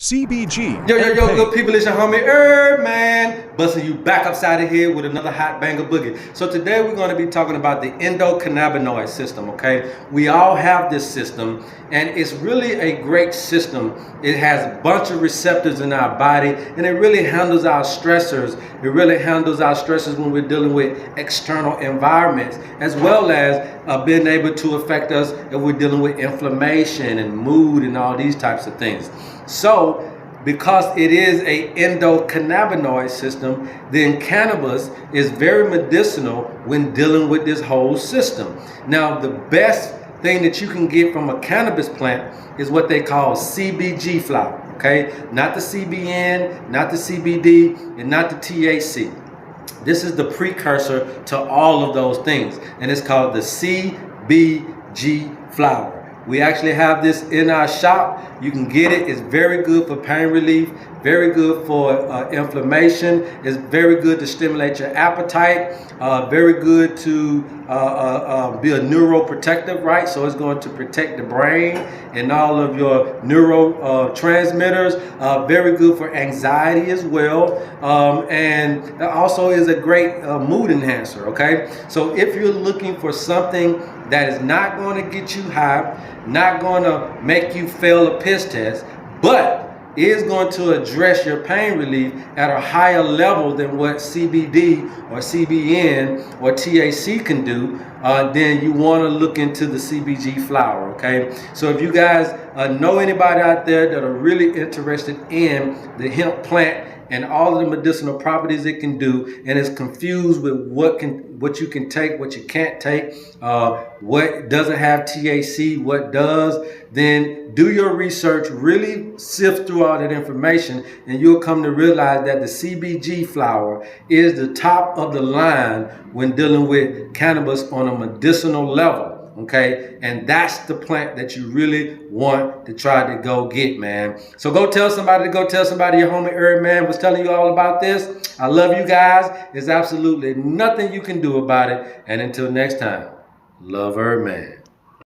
CBG. Yo, people, it's your homie HERBMAN, busting you back upside the head with another hot banger boogie. So today we're going to be talking about the endocannabinoid system, okay? We all have this system, and it's really a great system. It has a bunch of receptors in our body, and it really handles our stressors. It really handles our stressors when we're dealing with external environments, as well as being able to affect us if we're dealing with inflammation and mood and all these types of things. So, because it is a endocannabinoid system, then cannabis is very medicinal when dealing with this whole system. Now, the best thing that you can get from a cannabis plant is what they call CBG flower, okay? Not the CBN, not the CBD, and not the THC. This is the precursor to all of those things, and it's called the CBG flower. We actually have this in our shop. You can get it. It's very good for pain relief, very good for inflammation. It's very good to stimulate your appetite, very good to be a neuroprotective, right? So it's going to protect the brain and all of your neurotransmitters. Very good for anxiety as well. And it also is a great mood enhancer, okay? So if you're looking for something that is not going to get you high, not going to make you fail a piss test, but is going to address your pain relief at a higher level than what CBD or CBN or THC can do, then you want to look into the CBG flower, okay? So if you guys know anybody out there that are really interested in the hemp plant and all of the medicinal properties it can do, and is confused with what you can take, what you can't take, what doesn't have THC, what does, then do your research, really sift through all that information, and you'll come to realize that the CBG flower is the top of the line when dealing with cannabis on a medicinal level. Okay, and that's the plant that you really want to try to go get, man. So go tell somebody your homie HERBMAN was telling you all about this. I love you guys. There's absolutely nothing you can do about it. And until next time, love HERBMAN.